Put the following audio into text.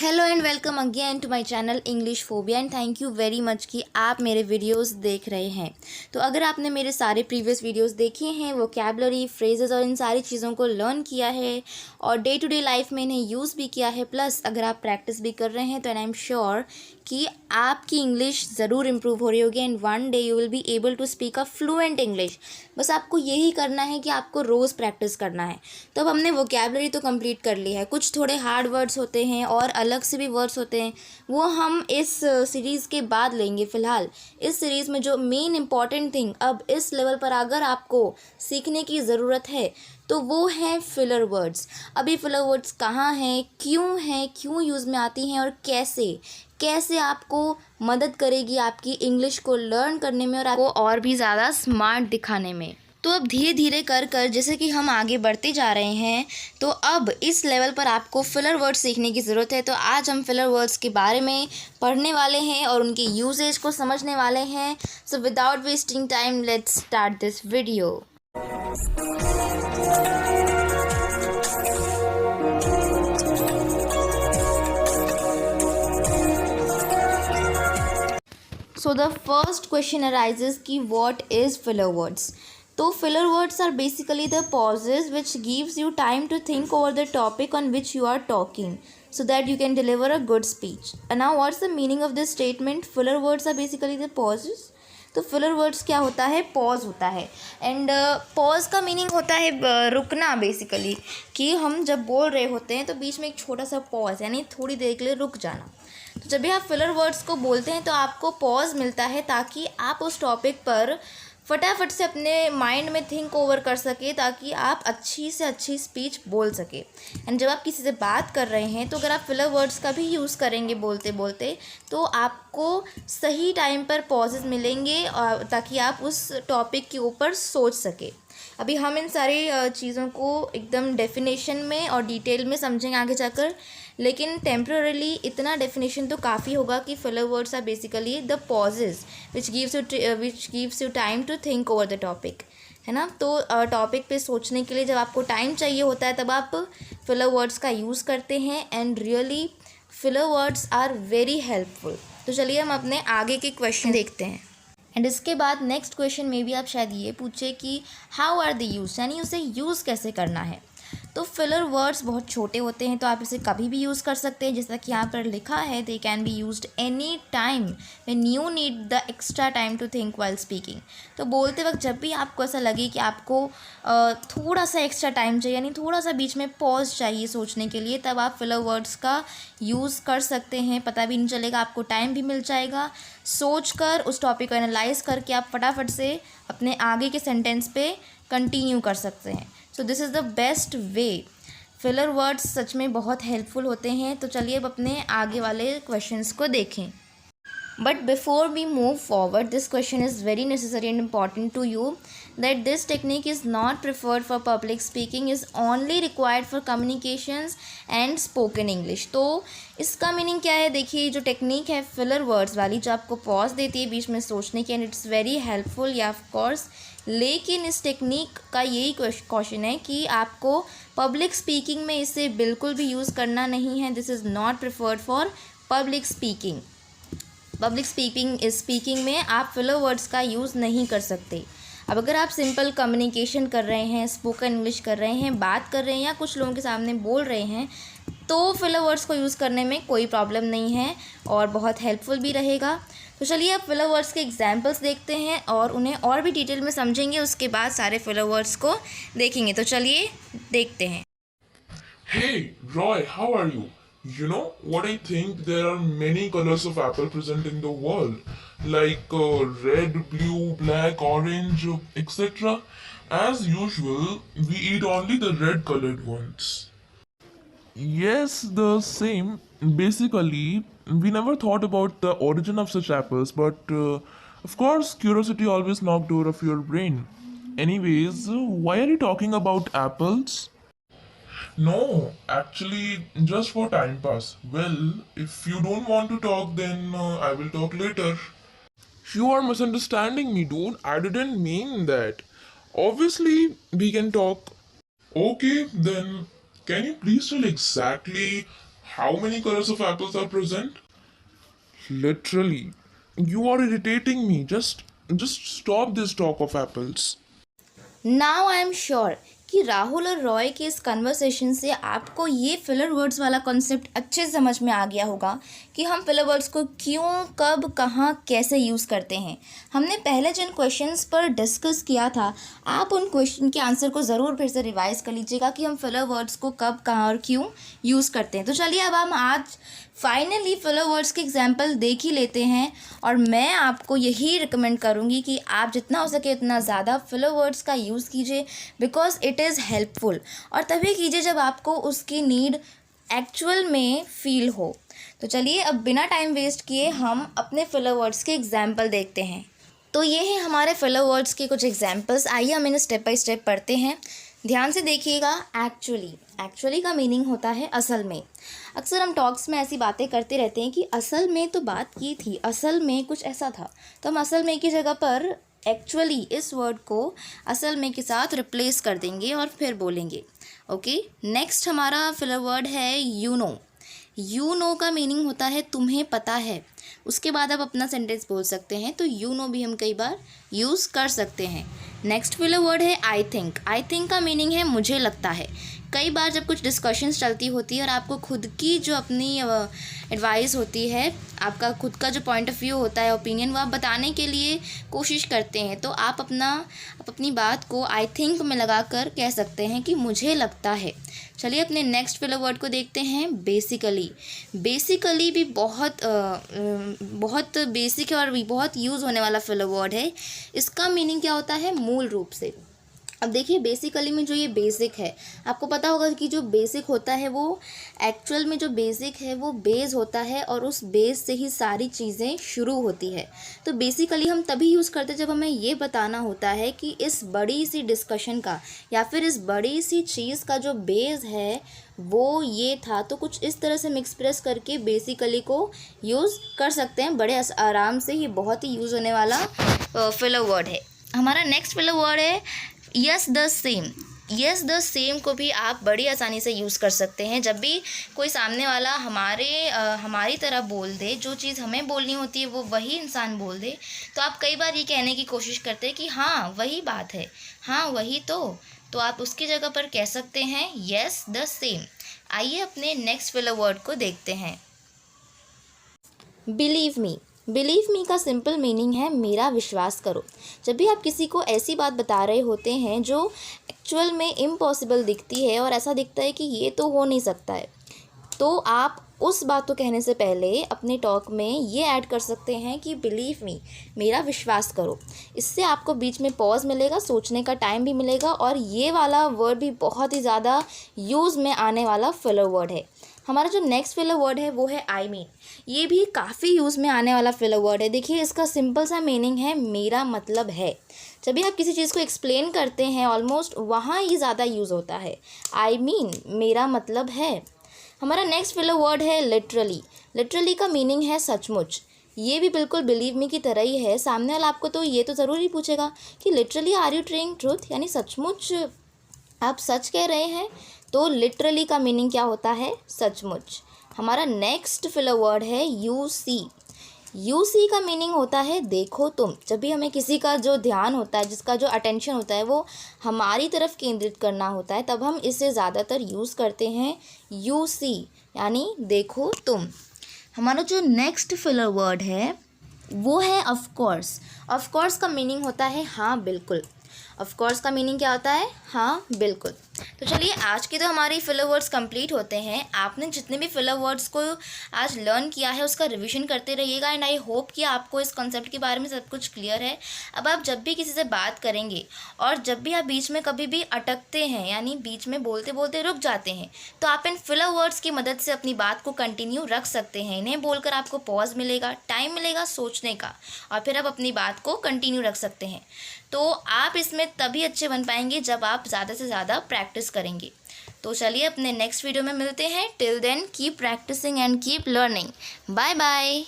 Hello and welcome again to my channel English phobia and thank you very much कि आप मेरे videos देख रहे हैं। तो अगर आपने मेरे सारे प्रीवियस वीडियोस देखे हैं, वोकैबुलरी, फ्रेजेस और इन सारी चीज़ों को लर्न किया है और डे टू डे लाइफ में इन्हें यूज़ भी किया है, प्लस अगर आप प्रैक्टिस भी कर रहे हैं तो आई एम श्योर कि आपकी इंग्लिश ज़रूर इम्प्रूव हो रही होगी and one day you will be able to speak a fluent English. बस आपको यही करना है कि आपको रोज़ प्रैक्टिस करना है। तो अब हमने वोकैबुलरी तो कंप्लीट कर ली है, कुछ थोड़े हार्ड वर्ड्स होते हैं और अलग से भी वर्ड्स होते हैं, वो हम इस सीरीज़ के बाद लेंगे। फ़िलहाल इस सीरीज़ में जो मेन इम्पॉर्टेंट थिंग अब इस लेवल पर अगर आपको सीखने की ज़रूरत है तो वो है फिलर वर्ड्स। अभी फिलर वर्ड्स कहाँ हैं, क्यों यूज़ में आती हैं और कैसे कैसे आपको मदद करेगी आपकी इंग्लिश को लर्न करने में और आपको और भी ज़्यादा स्मार्ट दिखाने में। तो अब धीरे धीरे कर कर जैसे कि हम आगे बढ़ते जा रहे हैं, तो अब इस लेवल पर आपको फिलर वर्ड्स सीखने की ज़रूरत है। तो आज हम फिलर वर्ड्स के बारे में पढ़ने वाले हैं और उनके यूजेज को समझने वाले हैं। So without wasting time let's start this video. So the first question arises कि what is filler words? तो filler words are basically the pauses which gives you time to think over the topic on which you are talking so that you can deliver a good speech. And now what's the meaning of this statement? Filler words are basically the pauses. तो filler words क्या होता है? Pause होता है। And pause का meaning होता है रुकना बेसिकली, कि हम जब बोल रहे होते हैं तो बीच में एक छोटा सा पॉज यानी थोड़ी देर के लिए रुक जाना। तो जब भी आप फिलर वर्ड्स को बोलते हैं तो आपको पॉज मिलता है ताकि आप उस टॉपिक पर फटाफट से अपने माइंड में थिंक ओवर कर सके, ताकि आप अच्छी से अच्छी स्पीच बोल सके। एंड जब आप किसी से बात कर रहे हैं तो अगर आप फिलर वर्ड्स का भी यूज़ करेंगे बोलते बोलते तो आपको सही टाइम पर पॉजेज मिलेंगे ताकि आप उस टॉपिक के ऊपर सोच सके। अभी हम इन सारी चीज़ों को एकदम डेफिनेशन में और डिटेल में समझेंगे आगे जाकर, लेकिन टेम्पररीली इतना डेफिनेशन तो काफ़ी होगा कि filler words are basically the pauses which gives you time to think over the topic, है ना। तो टॉपिक पे सोचने के लिए जब आपको टाइम चाहिए होता है तब आप फिलर वर्ड्स का यूज़ करते हैं and really filler words are very helpful. तो चलिए हम अपने आगे के क्वेश्चन देखते हैं। एंड इसके बाद नेक्स्ट क्वेश्चन में भी आप शायद ये पूछे कि हाउ आर द यूज, यानी उसे यूज़ कैसे करना है। तो फिलर वर्ड्स बहुत छोटे होते हैं तो आप इसे कभी भी यूज़ कर सकते हैं, जैसा कि यहाँ पर लिखा है, they can be used any time when you need the extra time to think while speaking. तो बोलते वक्त जब भी आपको ऐसा लगे कि आपको थोड़ा सा एक्स्ट्रा टाइम चाहिए, यानी थोड़ा सा बीच में पॉज चाहिए सोचने के लिए, तब आप फिलर वर्ड्स का यूज़ कर सकते हैं। पता भी नहीं चलेगा, आपको टाइम भी मिल जाएगा, सोच कर उस टॉपिक को एनालाइज करके आप फटाफट से अपने आगे के सेंटेंस पे कंटिन्यू कर सकते हैं। So this is the best way. Filler words सच में बहुत हेल्पफुल होते हैं। तो चलिए अब अपने आगे वाले क्वेश्चंस को देखें। But before we move forward, this question is very necessary and important to you, that this technique is not preferred for public speaking, is only required for communications and spoken English। तो इसका meaning क्या है? देखिए, जो technique है filler words वाली, जो आपको पॉज देती है बीच में सोचने की, एंड इट्स वेरी हेल्पफुल, या ऑफ कोर्स, लेकिन इस टेक्निक का यही क्वेश्चन है कि आपको पब्लिक स्पीकिंग में इसे बिल्कुल भी यूज़ करना नहीं है। This is not preferred for public speaking. Public speaking में आप फिलर वर्ड्स का यूज़ नहीं कर सकते। अब अगर आप सिंपल कम्युनिकेशन कर रहे हैं, स्पोकन इंग्लिश कर रहे हैं, बात कर रहे हैं या कुछ लोगों के सामने बोल रहे हैं, तो फिलर वर्ड्स को यूज़ करने में कोई प्रॉब्लम नहीं है और बहुत हेल्पफुल भी रहेगा। तो चलिए अब फिलर वर्ड्स के एग्जाम्पल्स देखते हैं और उन्हें और भी डिटेल में समझेंगे, उसके बाद सारे फिलर वर्ड्स को देखेंगे। तो चलिए देखते हैं। Hey, Roy, how are you? You know what I think? There are many colors of apple present in the world, like red, blue, black, orange, etc. As usual, we eat only the red colored ones. Yes, the same. Basically, we never thought about the origin of such apples, but of course, curiosity always knocked over of your brain. Anyways, why are you talking about apples? No, actually, just for time pass. Well, if you don't want to talk, then I will talk later. You are misunderstanding me, dude. I didn't mean that. Obviously, we can talk. Okay, then can you please tell exactly How many colors of apples are present? Literally, you are irritating me. Just stop this talk of apples. Now I am sure कि राहुल और रॉय के इस conversation से आपको ये filler words वाला concept अच्छे से समझ में आ गया होगा कि हम फिलर वर्ड्स को क्यों, कब, कहाँ, कैसे यूज़ करते हैं। हमने पहले जिन क्वेश्चंस पर डिस्कस किया था, आप उन क्वेश्चन के आंसर को ज़रूर फिर से रिवाइज कर लीजिएगा कि हम फिलर वर्ड्स को कब, कहाँ और क्यों यूज़ करते हैं। तो चलिए अब हम आज फाइनली फिलर वर्ड्स के एग्जाम्पल देख ही लेते हैं, और मैं आपको यही रिकमेंड करूँगी कि आप जितना हो सके उतना ज़्यादा फिलर वर्ड्स का यूज़ कीजिए, बिकॉज इट इज़ हेल्पफुल। और तभी कीजिए जब आपको उसकी नीड एक्चुअल में फील हो। तो चलिए अब बिना टाइम वेस्ट किए हम अपने फिलर वर्ड्स के एग्जाम्पल देखते हैं। तो ये हैं हमारे फिलर वर्ड्स के कुछ एग्जाम्पल्स। आइए हम इन्हें स्टेप बाय स्टेप पढ़ते हैं। ध्यान से देखिएगा। एक्चुअली का मीनिंग होता है असल में। अक्सर हम टॉक्स में ऐसी बातें करते रहते हैं कि असल में तो बात की थी, असल में कुछ ऐसा था, तो हम असल में की जगह पर एक्चुअली इस वर्ड को असल में के साथ रिप्लेस कर देंगे और फिर बोलेंगे। ओके, नेक्स्ट हमारा फिलर वर्ड है यू नो। यू नो का मीनिंग होता है तुम्हें पता है। उसके बाद आप अपना सेंटेंस बोल सकते हैं, तो यू नो भी हम कई बार यूज़ कर सकते हैं। नेक्स्ट फिलर वर्ड है आई थिंक। आई थिंक का मीनिंग है मुझे लगता है। कई बार जब कुछ डिस्कशंस चलती होती है और आपको खुद की जो अपनी एडवाइस होती है, आपका खुद का जो पॉइंट ऑफ व्यू होता है, ओपिनियन, वो आप बताने के लिए कोशिश करते हैं, तो आप अपनी बात को आई थिंक में लगाकर कह सकते हैं कि मुझे लगता है। चलिए अपने नेक्स्ट फिलर वर्ड को देखते हैं, बेसिकली। बेसिकली भी बहुत बेसिक है और भी बहुत यूज़ होने वाला फिलर वर्ड है। इसका मीनिंग क्या होता है? मूल रूप से। अब देखिए बेसिकली में जो ये बेसिक है, आपको पता होगा कि जो बेसिक होता है वो एक्चुअल में जो बेसिक है वो बेस होता है, और उस बेस से ही सारी चीज़ें शुरू होती है। तो बेसिकली हम तभी यूज़ करते हैं जब हमें ये बताना होता है कि इस बड़ी सी डिस्कशन का या फिर इस बड़ी सी चीज़ का जो बेस है वो ये था। तो कुछ इस तरह से हम एक्सप्रेस करके बेसिकली को यूज़ कर सकते हैं बड़े आराम से। ये बहुत ही यूज़ होने वाला फिलर वर्ड है। हमारा नेक्स्ट फिलर वर्ड है yes the same. Yes the same को भी आप बड़ी आसानी से यूज़ कर सकते हैं। जब भी कोई सामने वाला हमारी तरह बोल दे, जो चीज़ हमें बोलनी होती है वो वही इंसान बोल दे, तो आप कई बार ये कहने की कोशिश करते हैं कि हाँ वही बात है, हाँ वही तो आप उसकी जगह पर कह सकते हैं यस द सेम। आइए अपने नेक्स्ट फिलर वर्ड को देखते हैं, बिलीव मी। बिलीव मी का सिंपल मीनिंग है मेरा विश्वास करो। जब भी आप किसी को ऐसी बात बता रहे होते हैं जो एक्चुअल में इम्पॉसिबल दिखती है और ऐसा दिखता है कि ये तो हो नहीं सकता है, तो आप उस बात को कहने से पहले अपने टॉक में ये ऐड कर सकते हैं कि बिलीव मी, मेरा विश्वास करो। इससे आपको बीच में पॉज मिलेगा, सोचने का टाइम भी मिलेगा, और ये वाला वर्ड भी बहुत ही ज़्यादा यूज़ में आने वाला फिलर वर्ड है। हमारा जो नेक्स्ट फिलर वर्ड है वो है आई मीन। ये भी काफ़ी यूज़ में आने वाला फिलर वर्ड है। देखिए इसका सिंपल सा मीनिंग है मेरा मतलब है। जब भी आप किसी चीज़ को एक्सप्लेन करते हैं ऑलमोस्ट वहाँ ये ज़्यादा यूज़ होता है, आई मीन मेरा मतलब है। हमारा नेक्स्ट फिलर वर्ड है लिटरली। लिटरली का मीनिंग है सचमुच। ये भी बिल्कुल बिलीव मी की तरह ही है। सामने वाला आपको तो ये तो ज़रूर ही पूछेगा कि literally are you telling truth, यानी सचमुच आप सच कह रहे हैं। तो लिटरली का मीनिंग क्या होता है? सचमुच। हमारा नेक्स्ट फिलर वर्ड है यू सी। यू सी का मीनिंग होता है देखो तुम। जब भी हमें किसी का जो ध्यान होता है, जिसका जो अटेंशन होता है वो हमारी तरफ केंद्रित करना होता है, तब हम इसे ज़्यादातर यूज़ करते हैं यू सी, यानी देखो तुम। हमारा जो नेक्स्ट फिलर वर्ड है वो है ऑफ कोर्स। ऑफ कोर्स का मीनिंग होता है हाँ बिल्कुल। ऑफ कोर्स का मीनिंग क्या होता है? हाँ बिल्कुल। तो चलिए आज के तो हमारे फिलर वर्ड्स कंप्लीट होते हैं। आपने जितने भी फिलर वर्ड्स को आज लर्न किया है उसका रिवीजन करते रहिएगा, एंड आई होप कि आपको इस कॉन्सेप्ट के बारे में सब कुछ क्लियर है। अब आप जब भी किसी से बात करेंगे और जब भी आप बीच में कभी भी अटकते हैं, यानी बीच में बोलते बोलते रुक जाते हैं, तो आप इन फिलर वर्ड्स की मदद से अपनी बात को कंटिन्यू रख सकते हैं। इन्हें बोलकर आपको पॉज मिलेगा, टाइम मिलेगा सोचने का, और फिर आप अपनी बात को कंटिन्यू रख सकते हैं। तो आप इसमें तभी अच्छे बन पाएंगे जब आप ज़्यादा से ज़्यादा प्रैक्टिस करेंगे। तो चलिए अपने नेक्स्ट वीडियो में मिलते हैं। Till then keep practising and keep learning. Bye bye.